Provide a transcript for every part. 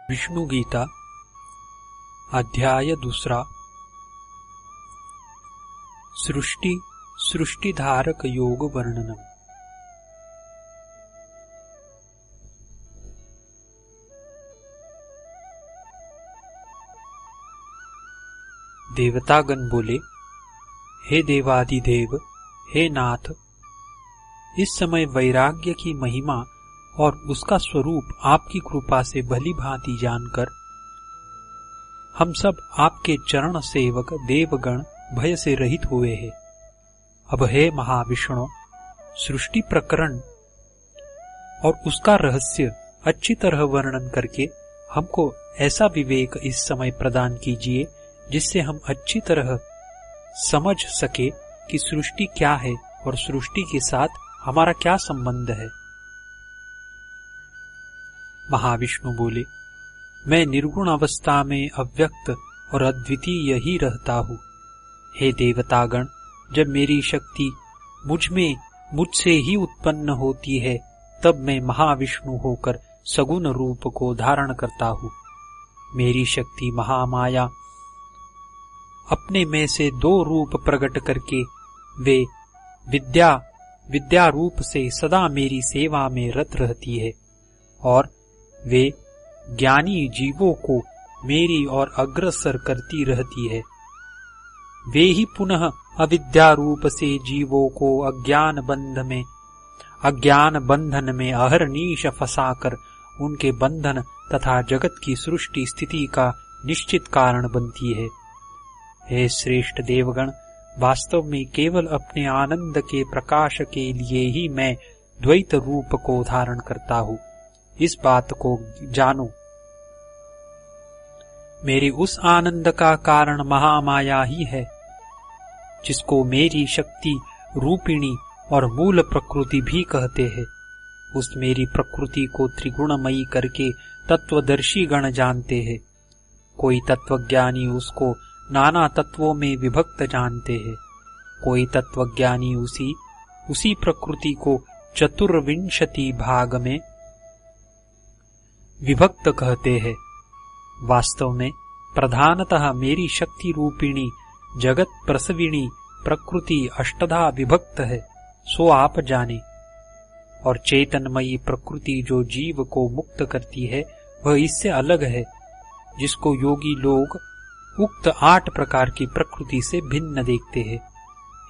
विष्णु गीता अध्याय 2 सृष्टि सृष्टिधारक योग वर्णनम। देवतागण बोले, हे देवादिदेव, हे नाथ, इस समय वैराग्य की महिमा और उसका स्वरूप आपकी कृपा से भली भांति जानकर हम सब आपके चरण सेवक देवगण भय से रहित हुए हैं। अब हे महाविष्णु, सृष्टि प्रकरण और उसका रहस्य अच्छी तरह वर्णन करके हमको ऐसा विवेक इस समय प्रदान कीजिए जिससे हम अच्छी तरह समझ सके कि सृष्टि क्या है और सृष्टि के साथ हमारा क्या संबंध है। महाविष्णु बोले, मैं निर्गुण अवस्था में अव्यक्त और अद्वितीय ही रहता हूँ। हे देवतागण, जब मेरी शक्ति मुझसे ही उत्पन्न होती है तब मैं महाविष्णु होकर सगुण रूप को धारण करता हूँ। मेरी शक्ति महामाया अपने में से 2 रूप प्रकट करके वे विद्या रूप से सदा मेरी सेवा में रत रहती है और वे ज्ञानी जीवों को मेरी ओर अग्रसर करती रहती है। वे ही पुनः अविद्या रूप से जीवों को अज्ञान बंधन में अहरनिश फंसाकर उनके बंधन तथा जगत की सृष्टि स्थिति का निश्चित कारण बनती है। हे श्रेष्ठ देवगण, वास्तव में केवल अपने आनंद के प्रकाश के लिए ही मैं द्वैत रूप को धारण करता हूँ। इस बात को जानो। मेरे उस आनंद का कारण महामाया ही है, जिसको मेरी शक्ति रूपिणी और मूल प्रकृति भी कहते हैं। उस मेरी प्रकृति को त्रिगुणमयी करके तत्वदर्शी गण जानते हैं। कोई तत्वज्ञानी उसको नाना तत्वों में विभक्त जानते हैं। कोई तत्वज्ञानी उसी प्रकृति को 24 भाग में विभक्त कहते हैं। वास्तव में प्रधानतः मेरी शक्ति रूपिणी जगत प्रसविणी प्रकृति अष्टधा विभक्त है, सो आप जाने। और चेतनमयी प्रकृति जो जीव को मुक्त करती है वह इससे अलग है, जिसको योगी लोग उक्त 8 प्रकार की प्रकृति से भिन्न देखते हैं।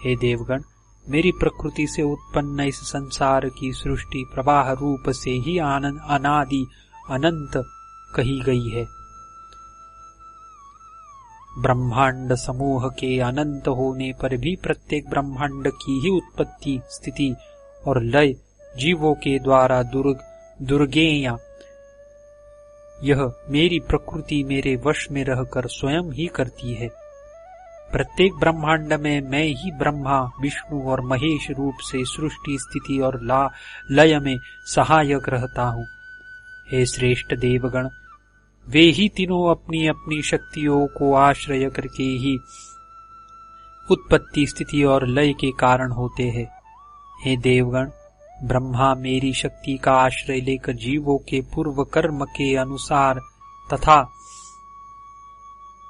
हे देवगण, मेरी प्रकृति से उत्पन्न इस संसार की सृष्टि प्रवाह रूप से ही अनादि अनंत कही गई है। ब्रह्मांड समूह के अनंत होने पर भी प्रत्येक ब्रह्मांड की ही उत्पत्ति स्थिति और लय जीवों के द्वारा दुर्गेय यह मेरी प्रकृति मेरे वश में रहकर स्वयं ही करती है। प्रत्येक ब्रह्मांड में मैं ही ब्रह्मा विष्णु और महेश रूप से सृष्टि स्थिति और लय में सहायक रहता हूँ। हे श्रेष्ठ देवगण, वे ही तीनों अपनी अपनी शक्तियों को आश्रय करके ही उत्पत्ति स्थिति और लय के कारण होते हैं। हे देवगण, ब्रह्मा मेरी शक्ति का आश्रय लेकर जीवों के पूर्व कर्म के अनुसार तथा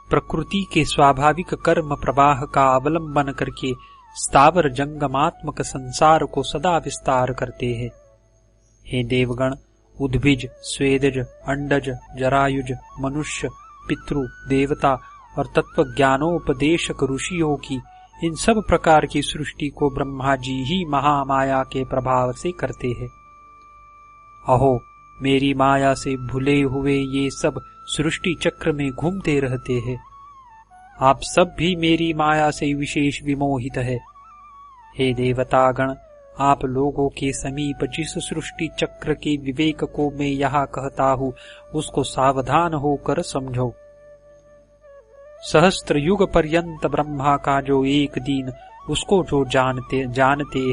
प्रकृति के स्वाभाविक कर्म प्रवाह का अवलंबन करके स्थावर जंगमात्मक संसार को सदा विस्तार करते हैं। हे देवगण, उद्भिज स्वेदज अंडज जरायुज मनुष्य पितृ देवता और तत्वज्ञानोपदेशक ऋषियों की इन सब प्रकार की सृष्टि को ब्रह्मा जी ही महामाया के प्रभाव से करते हैं। अहो, मेरी माया से भुले हुए ये सब सृष्टि चक्र में घूमते रहते हैं। आप सब भी मेरी माया से विशेष विमोहित है। हे देवतागण, आप लोगों के समीप जिस सृष्टि चक्र के विवेक को मैं यहाँ कहता हूँ उसको सावधान होकर समझो। सहस्त्र युग पर्यंत ब्रह्मा का जो एक दिन उसको जो जानते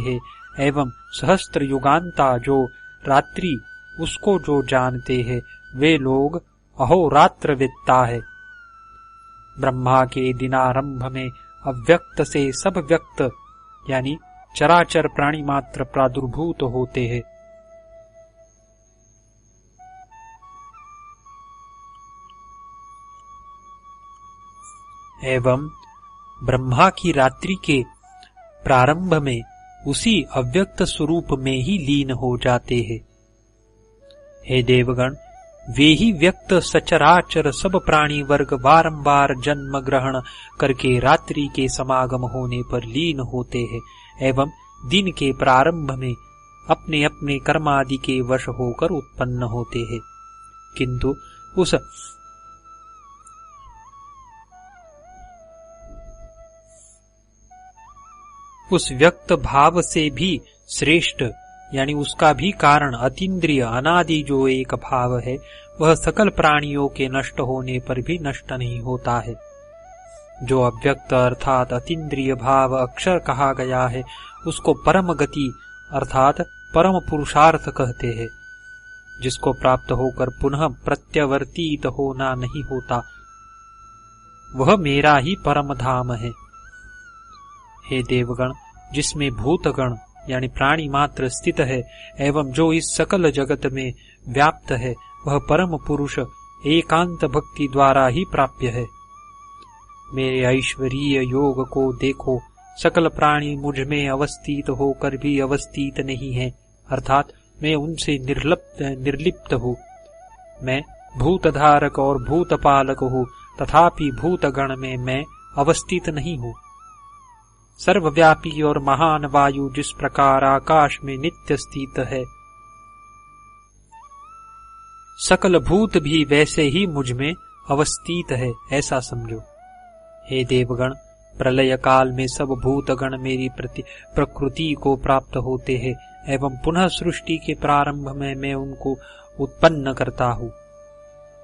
हैं एवं सहस्त्र युगांता जो रात्रि उसको जो जानते हैं वे लोग अहोरात्रवेत्ता है। ब्रह्मा के दिनारंभ में अव्यक्त से सब व्यक्त यानी चराचर प्राणी मात्र प्रादुर्भूत होते हैं। एवं ब्रह्मा की रात्रि के प्रारंभ में उसी अव्यक्त स्वरूप में ही लीन हो जाते हैं। हे देवगण, वे ही व्यक्त सचराचर सब प्राणी वर्ग बारंबार जन्म ग्रहण करके रात्रि के समागम होने पर लीन होते हैं एवं दिन के प्रारंभ में अपने अपने कर्मादि के वश होकर उत्पन्न होते हैं, किंतु उस व्यक्त भाव से भी श्रेष्ठ यानी उसका भी कारण अतीन्द्रिय अनादि जो एक भाव है, वह सकल प्राणियों के नष्ट होने पर भी नष्ट नहीं होता है। जो अव्यक्त अर्थात अतीन्द्रिय भाव अक्षर कहा गया है, उसको परम गति अर्थात परम पुरुषार्थ कहते हैं, जिसको प्राप्त होकर पुनः प्रत्यवर्तित होना नहीं होता, वह मेरा ही परम धाम है। हे देवगण, जिसमें भूतगण यानी प्राणी मात्र स्थित है एवं जो इस सकल जगत में व्याप्त है, वह परम पुरुष एकांत भक्ति द्वारा ही प्राप्य है। मेरे ऐश्वरीय योग को देखो, सकल प्राणी मुझ में अवस्थित होकर भी अवस्थित नहीं है, अर्थात मैं उनसे निर्लिप्त हूँ। मैं भूतधारक और भूतपालक हूँ, तथापि भूतगण में मैं अवस्थित नहीं हूँ। सर्वव्यापी और महान वायु जिस प्रकार आकाश में नित्य स्थित है, सकल भूत भी वैसे ही मुझ में अवस्थित है, ऐसा समझो। हे देवगण, प्रलय काल में सब भूतगण मेरी प्रकृति को प्राप्त होते हैं एवं पुनः सृष्टि के प्रारंभ में मैं उनको उत्पन्न करता हूँ।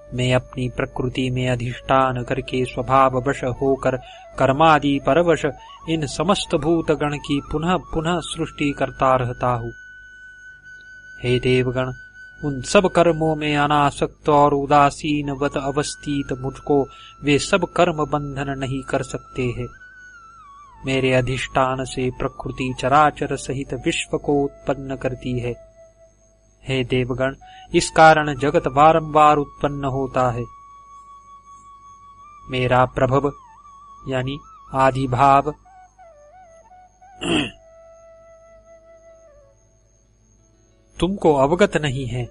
मैं अपनी प्रकृति में अधिष्ठान करके स्वभाववश होकर कर्मादि परवश इन समस्त भूतगण की पुनः पुनः सृष्टि करता रहता हूँ। हे देवगण, उन सब कर्मों में अनासक्त और उदासीनवत अवस्थित मुझको वे सब कर्म बंधन नहीं कर सकते हैं। मेरे अधिष्ठान से प्रकृति चराचर सहित विश्व को उत्पन्न करती है। हे देवगण, इस कारण जगत बारंबार उत्पन्न होता है। मेरा प्रभव यानी आदिभाव तुमको अवगत नहीं है,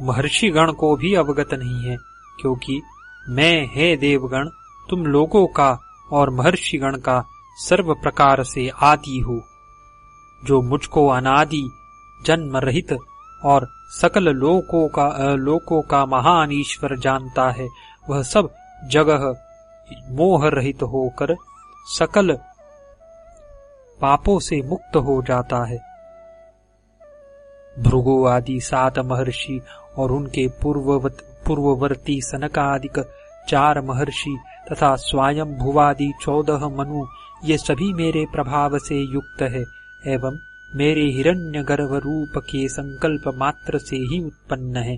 महर्षिगण को भी अवगत नहीं है, क्योंकि मैं, हे देवगण, तुम लोगों का और महर्षिगण का सर्व प्रकार से आदि हूँ। जो मुझको अनादि जन्म रहित और सकल लोकों का महान ईश्वर जानता है, वह सब जगह मोह रहित होकर सकल पापों से मुक्त हो जाता है। भृगु आदि 7 महर्षि और उनके पूर्ववर्ती सनकादिक 4 महर्षि तथा स्वयं भुवादि 14 मनु, ये सभी मेरे प्रभाव से युक्त है एवं मेरे हिरण्यगर्भ रूप के संकल्प मात्र से ही उत्पन्न है।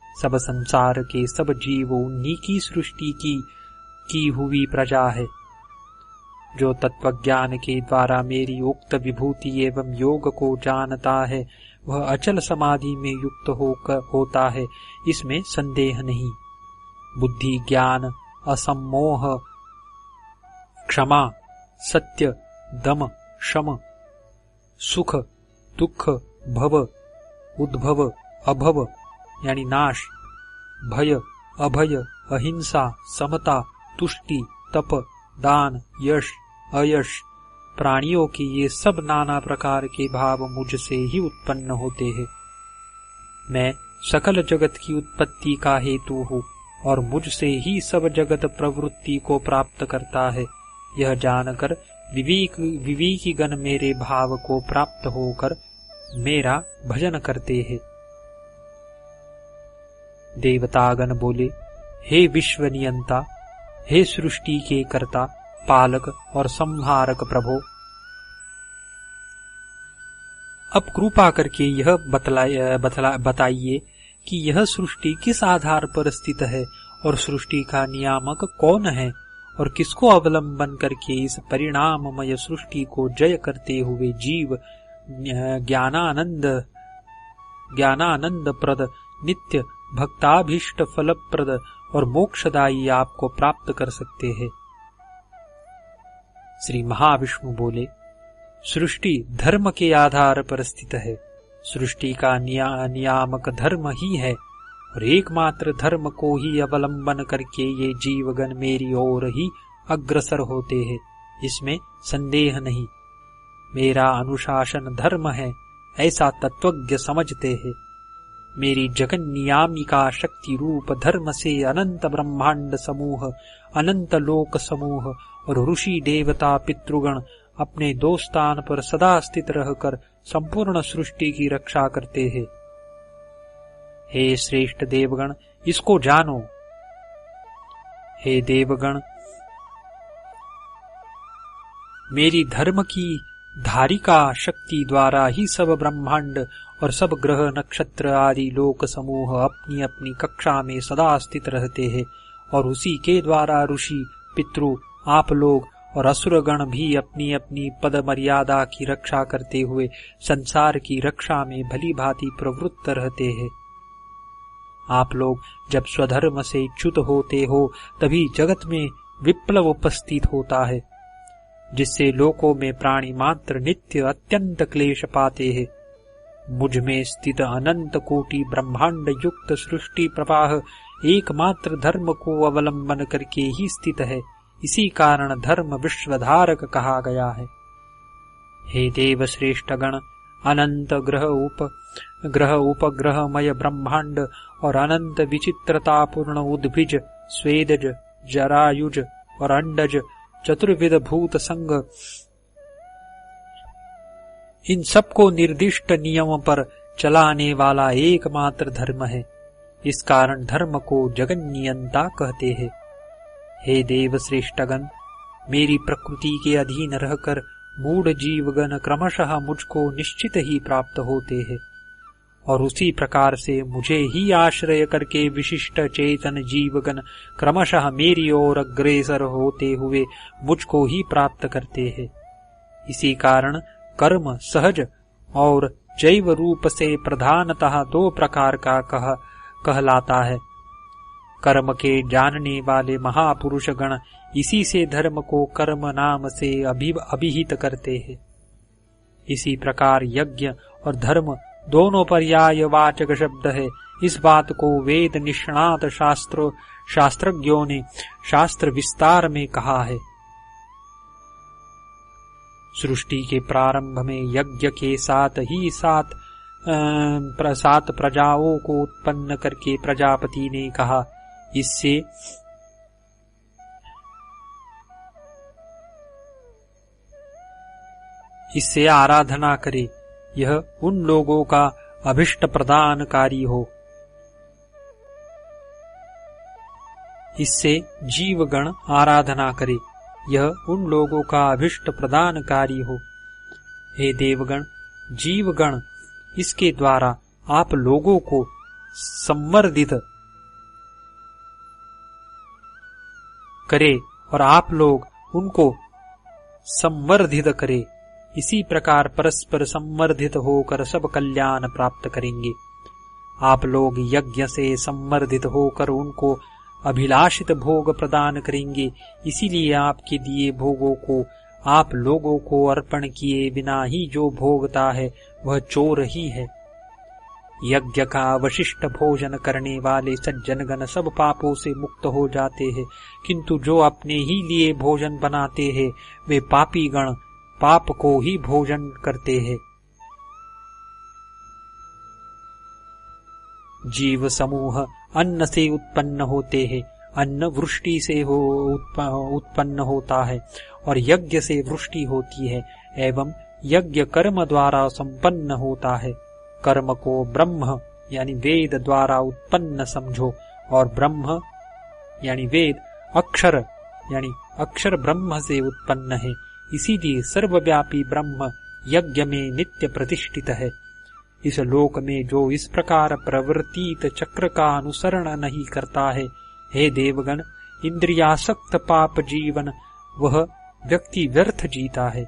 सब संसार के सब जीव उन्हीं की सृष्टि की हुई प्रजा है। जो तत्वज्ञान के द्वारा मेरी उक्त विभूति एवं योग को जानता है, वह अचल समाधि में युक्त होता है, इसमें संदेह नहीं। बुद्धि, ज्ञान, असम्मोह, क्षमा, सत्य, दम, शम, सुख, दुख, भव, उद्भव, अभव यानी नाश, भय, अभय, अहिंसा, समता, तुष्टि, तप, दान, यश, अयश, प्राणियों के ये सब नाना प्रकार के भाव मुझसे ही उत्पन्न होते हैं। मैं सकल जगत की उत्पत्ति का हेतु हूँ और मुझसे ही सब जगत प्रवृत्ति को प्राप्त करता है। यह जानकर विवेकी गण मेरे भाव को प्राप्त होकर मेरा भजन करते हैं। देवतागण बोले, हे विश्व नियंता, हे सृष्टि के कर्ता, पालक और संहारक प्रभो, अब कृपा करके यह बताइए कि यह सृष्टि किस आधार पर स्थित है और सृष्टि का नियामक कौन है और किसको अवलंबन करके इस परिणाममय सृष्टि को जय करते हुए जीव ज्ञानानंद प्रद नित्य भक्ताभीष्ट फलप्रद और मोक्षदायी आपको प्राप्त कर सकते हैं। श्री महाविष्णु बोले, सृष्टि धर्म के आधार पर स्थित है। सृष्टि का नियामक धर्म ही है और एकमात्र धर्म को ही अवलंबन करके ये जीवगण मेरी ओर ही अग्रसर होते हैं, इसमें संदेह नहीं। मेरा अनुशासन धर्म है, ऐसा तत्वज्ञ समझते हैं। मेरी जगन नियामिका शक्ति रूप धर्म से अनंत ब्रह्मांड समूह, अनंत लोक समूह और ऋषि देवता पितृगण अपने दो स्थान पर सदा स्थित रहकर संपूर्ण सृष्टि की रक्षा करते हैं। हे श्रेष्ठ देवगण, इसको जानो। हे देवगण, मेरी धर्म की धारिका शक्ति द्वारा ही सब ब्रह्मांड और सब ग्रह नक्षत्र आदि लोक समूह अपनी अपनी कक्षा में सदा स्थित रहते हैं और उसी के द्वारा ऋषि पितृ आप लोग और असुरगण भी अपनी अपनी पद मर्यादा की रक्षा करते हुए संसार की रक्षा में भली भांति प्रवृत्त रहते हैं। आप लोग जब स्वधर्म से च्युत होते हो तभी जगत में विप्लव उपस्थित होता है, जिससे लोकों में प्राणी मात्र नित्य अत्यंत क्लेश पाते हैं। मुझ में स्थित अनंत कोटि ब्रह्मांड युक्त सृष्टि प्रवाह एकमात्र धर्म को अवलंबन करके ही स्थित है। इसी कारण धर्म विश्वधारक कहा गया है। हे देव श्रेष्ठ गण, अनंत ग्रह उपग्रहमय ब्रह्मांड और अनंत विचित्रतापूर्ण उद्भिज, स्वेदज, जरायुज और अंडज चतुर्विध भूत संग, इन सबको निर्दिष्ट नियम पर चलाने वाला एकमात्र धर्म है। इस कारण धर्म को जगन नियंता कहते हैं। हे देव श्रेष्ठगण, मेरी प्रकृति के अधीन रहकर मूढ़ जीवगण क्रमशः मुझको निश्चित ही प्राप्त होते हैं और उसी प्रकार से मुझे ही आश्रय करके विशिष्ट चेतन जीवगण क्रमशः मेरी ओर अग्रसर होते हुए मुझको ही प्राप्त करते हैं। इसी कारण कर्म सहज और जैव रूप से प्रधानतः दो प्रकार का कहलाता है। कर्म के जानने वाले महापुरुष गण इसी से धर्म को कर्म नाम से अभिहित करते हैं। इसी प्रकार यज्ञ और धर्म दोनों पर्यायवाचक शब्द है। इस बात को वेद निष्णात शास्त्रज्ञों ने शास्त्र विस्तार में कहा है। सृष्टि के प्रारंभ में यज्ञ के साथ ही सात प्रजाओं को उत्पन्न करके प्रजापति ने कहा, इससे आराधना करे, यह उन लोगों का अभिष्ट प्रदानकारी हो। इससे जीवगण आराधना करे, यह उन लोगों का अभिष्ट प्रदानकारी हो। हे देवगण, जीवगण इसके द्वारा आप लोगों को संवर्धित करे और आप लोग उनको संवर्धित करे। इसी प्रकार परस्पर संवर्धित होकर सब कल्याण प्राप्त करेंगे। आप लोग यज्ञ से संवर्धित होकर उनको अभिलाषित भोग प्रदान करेंगे। इसीलिए आपके दिए भोगों को आप लोगों को अर्पण किए बिना ही जो भोगता है वह चोर ही है। यज्ञ का अवशिष्ट भोजन करने वाले सज्जनगण सब पापों से मुक्त हो जाते हैं, किंतु जो अपने ही लिए भोजन बनाते हैं वे पापी गण पाप को ही भोजन करते हैं। जीव समूह अन्न से उत्पन्न होते हैं। अन्न वृष्टि से उत्पन्न होता है और यज्ञ से वृष्टि होती है एवं यज्ञ कर्म द्वारा संपन्न होता है। कर्म को ब्रह्म यानी वेद द्वारा उत्पन्न समझो और ब्रह्म यानी वेद अक्षर ब्रह्म से उत्पन्न है। इसीलिए सर्वव्यापी ब्रह्म यज्ञ में नित्य प्रतिष्ठित है। इस लोक में जो इस प्रकार प्रवर्तित चक्र का अनुसरण नहीं करता है, हे देवगण, इंद्रियासक्त पाप जीवन वह व्यक्ति व्यर्थ जीता है।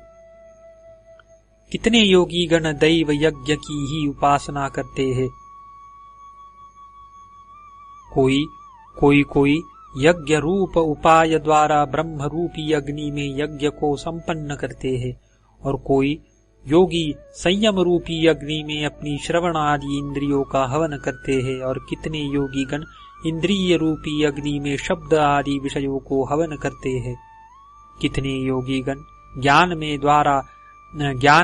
कितने योगी गण दैव यज्ञ की ही उपासना करते हैं, कोई यज्ञ रूप उपाय द्वारा ब्रह्म रूपी अग्नि में यज्ञ को संपन्न करते हैं, और कोई योगी संयम रूपी अग्नि में अपनी श्रवण आदि इंद्रियों का हवन करते हैं, और कितने योगीगण इंद्रिय रूपी अग्नि में शब्द आदि विषयों को हवन करते हैं। कितने योगीगण ज्ञान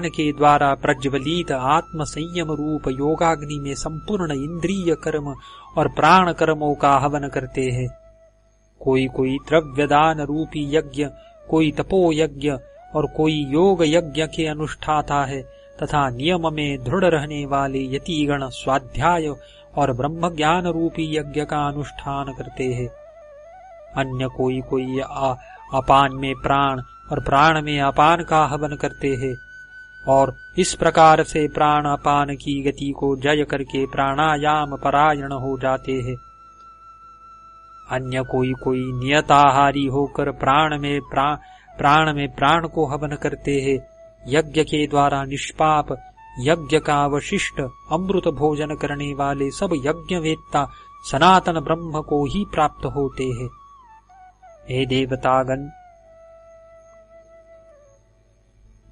के द्वारा प्रज्वलित आत्म संयम रूप योगाग्नि में संपूर्ण इंद्रिय कर्म और प्राण कर्मों का हवन करते हैं। कोई द्रव्यदान रूपी यज्ञ, कोई तपो यज्ञ और कोई योग यज्ञ के अनुष्ठाता है, तथा नियम में दृढ़ रहने वाले यतिगण स्वाध्याय और ब्रह्म ज्ञान रूपी यज्ञ का अनुष्ठान करते हैं। अन्य कोई अपान में प्राण और प्राण में अपान का हवन करते हैं, और इस प्रकार से प्राण अपान की गति को जय करके प्राणायाम परायण हो जाते हैं। अन्य कोई नियताहारी होकर प्राण में प्राण को हवन करते हैं। यज्ञ के द्वारा निष्पाप यज्ञ का अवशिष्ट अमृत भोजन करने वाले सब यज्ञवेत्ता सनातन ब्रह्म को ही प्राप्त होते हैं। हे देवतागण,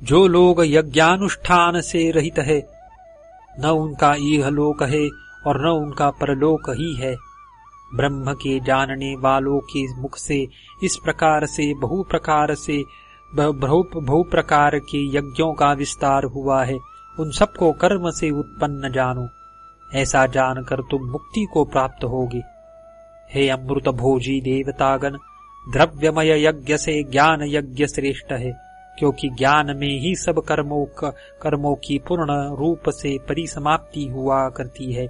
जो लोग यज्ञानुष्ठान से रहित है, न उनका इहलोक है और न उनका परलोक ही है। ब्रह्म के जानने वालों के मुख से इस प्रकार से बहु प्रकार के यज्ञों का विस्तार हुआ है। उन सबको कर्म से उत्पन्न जानो, ऐसा जानकर तुम मुक्ति को प्राप्त होगे। हे अमृत भोजी देवतागण, द्रव्यमय यज्ञ से ज्ञान यज्ञ श्रेष्ठ है, क्योंकि ज्ञान में ही सब कर्मों की पूर्ण रूप से परिसमाप्ति हुआ करती है।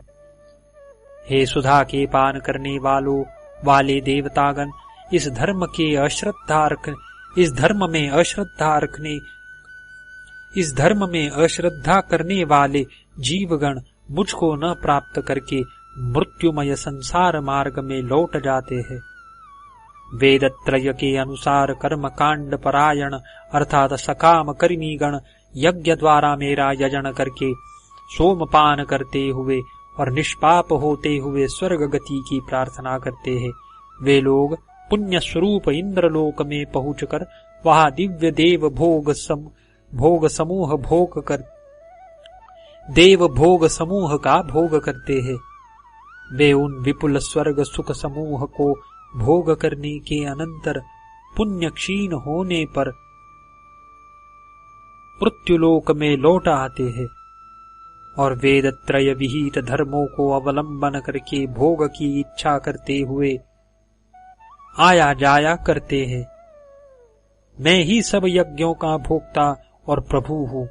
हे सुधा के पान करने वाले देवतागण, इस धर्म में अश्रद्धा करने वाले जीवगण मुझको न प्राप्त करके मृत्युमय संसार मार्ग में लौट जाते हैं। वेदत्रय के अनुसार कर्म कांड परायण अर्थात सकाम कर्मी गण यज्ञ द्वारा मेरा यजन करके सोमपान करते हुए और निष्पाप होते हुए स्वर्ग गति की प्रार्थना करते हैं। वे लोग पुण्य स्वरूप इंद्रलोक में पहुंचकर वहां दिव्य देव भोग समूह का भोग करते हैं। वे उन विपुल स्वर्ग सुख समूह को भोग करने के अनंतर पुण्य क्षीण होने पर मृत्युलोक में लौट आते हैं, और वेदत्रय विहित धर्मों को अवलंबन करके भोग की इच्छा करते हुए आया जाया करते हैं। मैं ही सब यज्ञों का भोक्ता और प्रभु हूँ,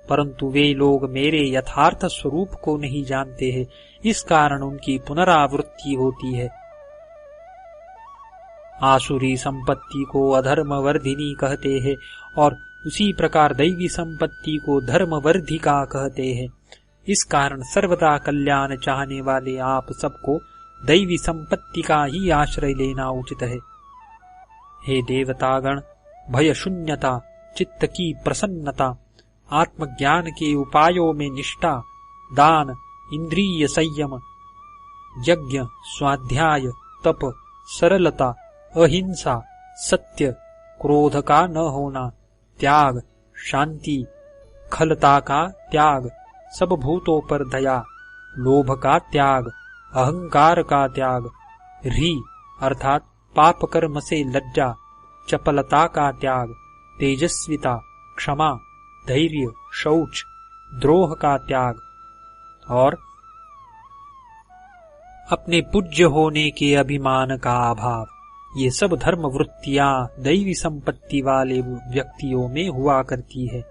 परंतु वे लोग मेरे यथार्थ स्वरूप को नहीं जानते हैं, इस कारण उनकी पुनरावृत्ति होती है। आसुरी संपत्ति को अधर्मवर्धिनी कहते हैं, और उसी प्रकार दैवी संपत्ति को धर्मवर्धिका कहते हैं। इस कारण सर्वदा कल्याण चाहने वाले आप सबको दैवी संपत्ति का ही आश्रय लेना उचित है। हे देवतागण, भय शून्यता, चित्त की प्रसन्नता, आत्मज्ञान के उपायों में निष्ठा, दान, इंद्रिय संयम, यज्ञ, स्वाध्याय, तप, सरलता, अहिंसा, सत्य, क्रोध का न होना, त्याग, शांति, खलता का त्याग, सब भूतों पर दया, लोभ का त्याग, अहंकार का त्याग, री अर्थात पाप कर्म से लज्जा, चपलता का त्याग, तेजस्विता, क्षमा, धैर्य, शौच, द्रोह का त्याग, और अपने पूज्य होने के अभिमान का अभाव, ये सब धर्म वृत्तियां दैवी संपत्ति वाले व्यक्तियों में हुआ करती है।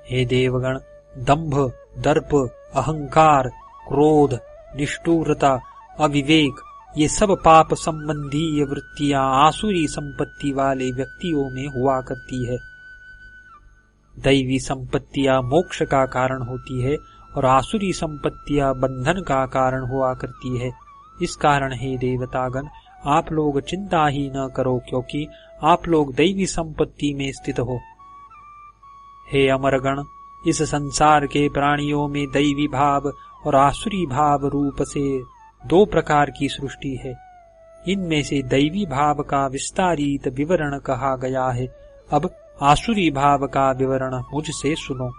हे देवगण, दंभ, दर्प, अहंकार, क्रोध, निष्ठुरता, अविवेक, ये सब पाप संबंधी वृत्तियां आसुरी संपत्ति वाले व्यक्तियों में हुआ करती है। दैवी संपत्तियां मोक्ष का कारण होती है और आसुरी संपत्तियां बंधन का कारण हुआ करती है। इस कारण हे देवतागण, आप लोग चिंता ही न करो, क्योंकि आप लोग दैवी संपत्ति में स्थित हो। हे अमरगण, इस संसार के प्राणियों में दैवी भाव और आसुरी भाव रूप से 2 प्रकार की सृष्टि है। इनमें से दैवी भाव का विस्तारित विवरण कहा गया है। अब आसुरी भाव का विवरण मुझसे सुनो।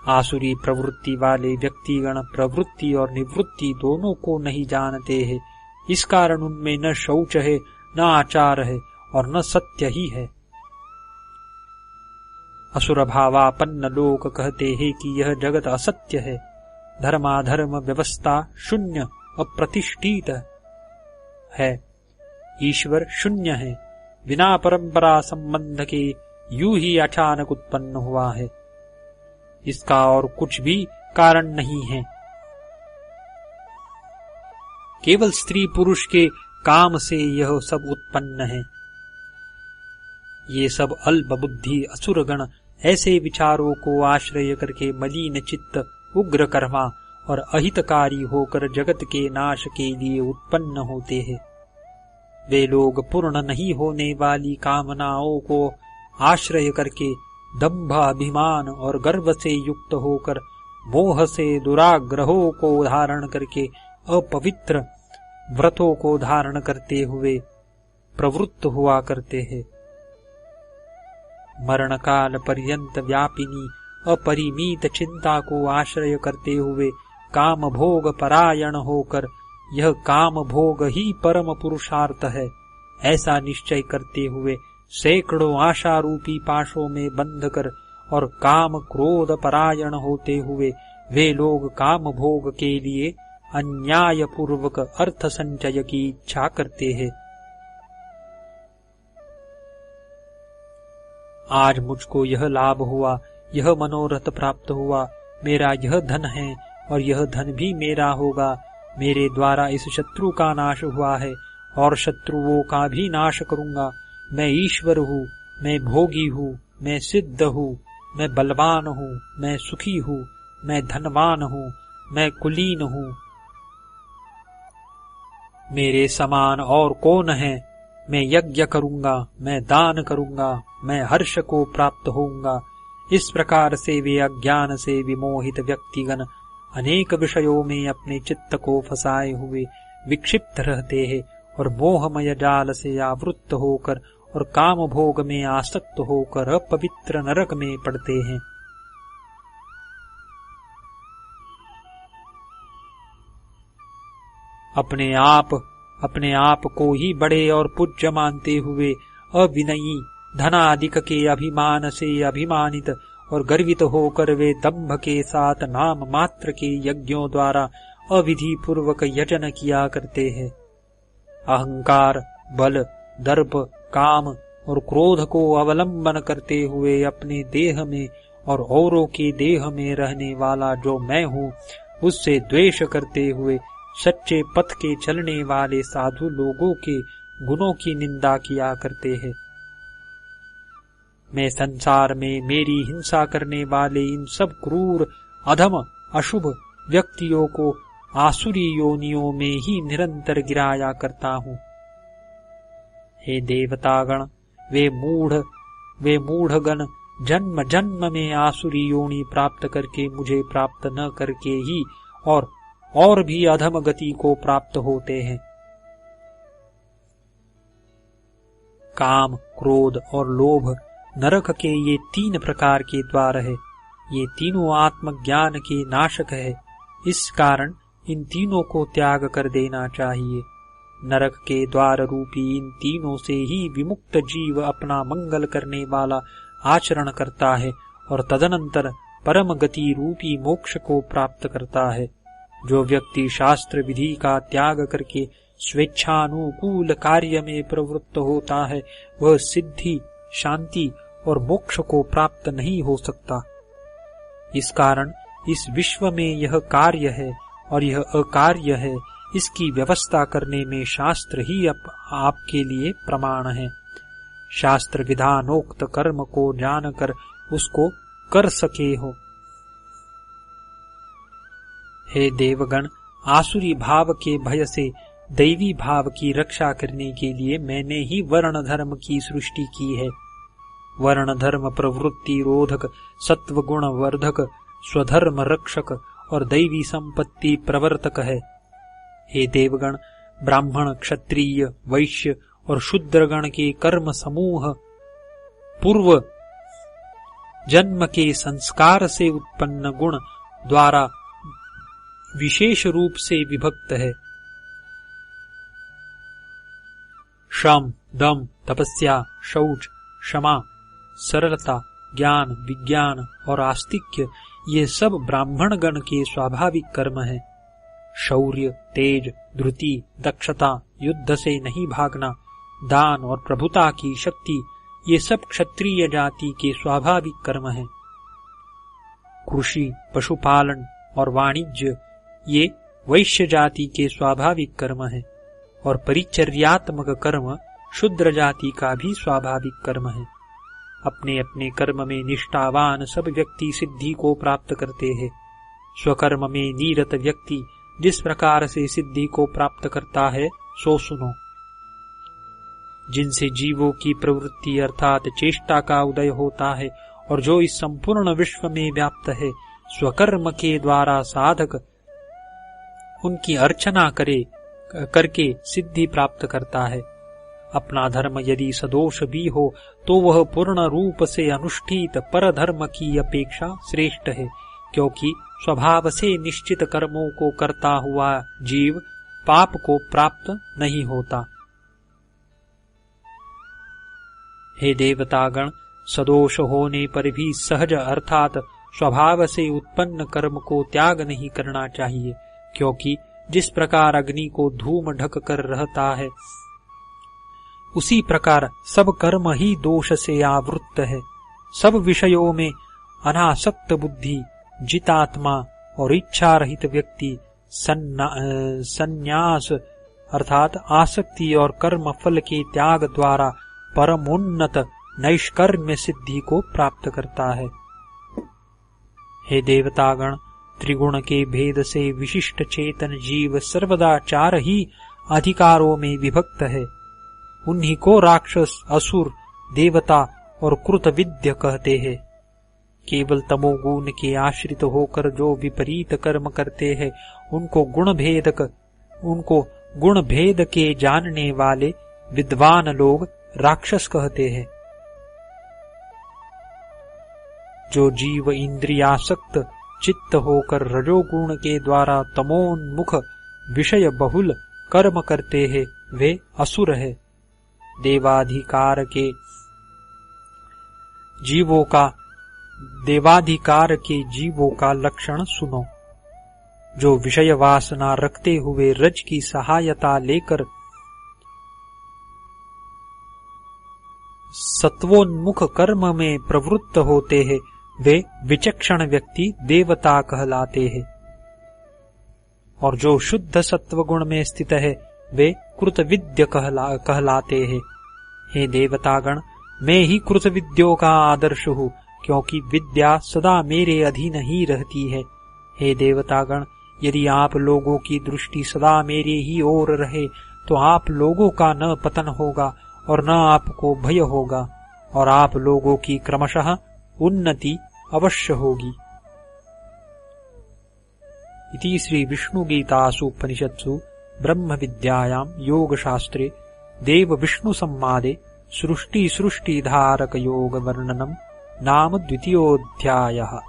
आसुरी प्रवृत्ति वाले व्यक्तिगण प्रवृत्ति और निवृत्ति दोनों को नहीं जानते हैं। इस कारण उनमें न शौच है, न आचार है और न सत्य ही है। असुर भावापन्न लोग कहते हैं कि यह जगत असत्य है, धर्माधर्म व्यवस्था शून्य अप्रतिष्ठित है, ईश्वर शून्य है, बिना परंपरा संबंध के यूं ही अचानक उत्पन्न हुआ है, इसका और कुछ भी कारण नहीं है। केवल स्त्री पुरुष के काम से यह सब उत्पन्न है। ये सब अल्प बुद्धि असुरगण ऐसे विचारों को आश्रय करके मलिन चित्त, उग्र कर्मा और अहितकारी होकर जगत के नाश के लिए उत्पन्न होते हैं। वे लोग पूर्ण नहीं होने वाली कामनाओं को आश्रय करके दंभ, अभिमान और गर्व से युक्त होकर मोह से दुराग्रहों को धारण करके अपवित्र व्रतों को धारण करते हुए प्रवृत्त हुआ करते हैं। मरण काल पर्यंत व्यापिनी अपरिमित चिंता को आश्रय करते हुए काम भोग परायण होकर यह काम भोग ही परम पुरुषार्थ है, ऐसा निश्चय करते हुए सैकड़ों आशा रूपी पाशों में बंध कर और काम क्रोध परायण होते हुए वे लोग काम भोग के लिए अन्याय पूर्वक अर्थ संचय की इच्छा करते हैं। आज मुझको यह लाभ हुआ, यह मनोरथ प्राप्त हुआ, मेरा यह धन है और यह धन भी मेरा होगा, मेरे द्वारा इस शत्रु का नाश हुआ है और शत्रुओं का भी नाश करूंगा, मैं ईश्वर हूँ, मैं भोगी हूँ, मैं सिद्ध हूँ, मैं बलवान हूँ, मैं सुखी हूँ, मैं धनवान हूँ, मैं कुलीन हूँ, मेरे समान और कौन है, मैं यज्ञ करूंगा, मैं दान करूंगा, मैं हर्ष को प्राप्त होऊंगा। इस प्रकार से वे अज्ञान से विमोहित व्यक्तिगण अनेक विषयों में अपने चित्त को फंसाए हुए विक्षिप्त रहते हैं और मोहमय जाल से आवृत्त होकर और काम भोग में आसक्त होकर अपवित्र नरक में पड़ते हैं। अपने आप को ही बड़े और पूज्य मानते हुए अविनयी धनाधिक के अभिमान से अभिमानित और गर्वित होकर वे दंभ के साथ नाम मात्र के यज्ञों द्वारा अविधि पूर्वक यजन किया करते हैं। अहंकार, बल, दर्प, काम और क्रोध को अवलंबन करते हुए अपने देह में और औरों के देह में रहने वाला जो मैं हूँ उससे द्वेष करते हुए सच्चे पथ के चलने वाले साधु लोगों के गुणों की निंदा किया करते हैं। मैं संसार में मेरी हिंसा करने वाले इन सब क्रूर, अधम, अशुभ व्यक्तियों को आसुरी योनियों में ही निरंतर गिराया करता हूँ। हे देवतागण, वे मूढ़गण जन्म जन्म में आसुरी योनि प्राप्त करके मुझे प्राप्त न करके ही और भी अधम गति को प्राप्त होते हैं। काम, क्रोध और लोभ नरक के ये 3 प्रकार के द्वार है। ये तीनों आत्मज्ञान के नाशक है। इस कारण इन तीनों को त्याग कर देना चाहिए। नरक के द्वार रूपी इन तीनों से ही विमुक्त जीव अपना मंगल करने वाला आचरण करता है और तदनंतर परम गति रूपी मोक्ष को प्राप्त करता है। जो व्यक्ति शास्त्र विधि का त्याग करके स्वेच्छानुकूल कार्य में प्रवृत्त होता है वह सिद्धि, शांति और मोक्ष को प्राप्त नहीं हो सकता। इस कारण इस विश्व में यह कार्य है और यह अकार्य है, इसकी व्यवस्था करने में शास्त्र ही आपके लिए प्रमाण है। शास्त्र विधानोक्त कर्म को जानकर उसको कर सके हो। हे देवगण, आसुरी भाव के भय से दैवी भाव की रक्षा करने के लिए मैंने ही वर्ण धर्म की सृष्टि की है। वर्ण धर्म प्रवृत्ति रोधक, सत्व गुण वर्धक, स्वधर्म रक्षक और दैवी संपत्ति प्रवर्तक है। हे देवगण, ब्राह्मण, क्षत्रिय, वैश्य और शूद्रगण के कर्म समूह पूर्व जन्म के संस्कार से उत्पन्न गुण द्वारा विशेष रूप से विभक्त है। श्रम, दम, तपस्या, शौच, क्षमा, सरलता, ज्ञान, विज्ञान और आस्तिक्य ये सब ब्राह्मण गण के स्वाभाविक कर्म हैं। शौर्य, तेज, धृति, दक्षता, युद्ध से नहीं भागना, दान और प्रभुता की शक्ति ये सब क्षत्रिय जाति के स्वाभाविक कर्म हैं। कृषि, पशुपालन और वाणिज्य ये वैश्य जाति के स्वाभाविक कर्म हैं और परिचर्यात्मक कर्म शूद्र जाति का भी स्वाभाविक कर्म है। अपने अपने कर्म में निष्ठावान सब व्यक्ति सिद्धि को प्राप्त करते हैं। स्वकर्म में निरत व्यक्ति जिस प्रकार से सिद्धि को प्राप्त करता है सो सुनो। जिनसे जीवों की प्रवृत्ति अर्थात चेष्टा का उदय होता है और जो इस संपूर्ण विश्व में व्याप्त है, स्वकर्म के द्वारा साधक उनकी अर्चना करके सिद्धि प्राप्त करता है। अपना धर्म यदि सदोष भी हो तो वह पूर्ण रूप से अनुष्ठित पर धर्म की अपेक्षा श्रेष्ठ है, क्योंकि स्वभाव से निश्चित कर्मों को करता हुआ जीव पाप को प्राप्त नहीं होता। हे देवतागण, सदोष होने पर भी सहज अर्थात स्वभाव से उत्पन्न कर्म को त्याग नहीं करना चाहिए, क्योंकि जिस प्रकार अग्नि को धूम ढक कर रहता है उसी प्रकार सब कर्म ही दोष से आवृत्त है। सब विषयों में अनासक्त बुद्धि, जितात्मा और इच्छा रहित व्यक्ति संन्यास अर्थात आसक्ति और कर्म फल के त्याग द्वारा परमोन्नत नैष्कर्म्य सिद्धि को प्राप्त करता है। हे देवतागण, त्रिगुण के भेद से विशिष्ट चेतन जीव सर्वदा चार ही अधिकारों में विभक्त है। उन्हीं को राक्षस, असुर, देवता और कृतविद्य कहते हैं। केवल तमोगुण के आश्रित होकर जो विपरीत कर्म करते हैं उनको गुण भेद के जानने वाले विद्वान लोग राक्षस कहते हैं। जो जीव इंद्रियासक्त चित्त होकर रजोगुण के द्वारा तमोन्मुख विषय बहुल कर्म करते हैं वे असुर है। देवाधिकार के जीवों का लक्षण सुनो। जो विषय वासना रखते हुए रज की सहायता लेकर सत्वोन्मुख कर्म में प्रवृत्त होते हैं वे विचक्षण व्यक्ति देवता कहलाते हैं, और जो शुद्ध सत्व गुण में स्थित है वे कृतविद्य कहलाते हैं। हे देवतागण, मैं ही कृतविद्यों का आदर्श हूँ, क्योंकि विद्या सदा मेरे अधीन ही रहती है। हे देवतागण, यदि आप लोगों की दृष्टि सदा मेरे ही ओर रहे तो आप लोगों का न पतन होगा और न आपको भय होगा, और आप लोगों की क्रमशः उन्नति अवश्य होगी। इति श्री विष्णुगीतासु उपनिषत्सु ब्रह्म विद्यायां योगशास्त्रे देव विष्णु संवादे सृष्टिधारक योग वर्णनम नाम द्वितीयोऽध्यायः।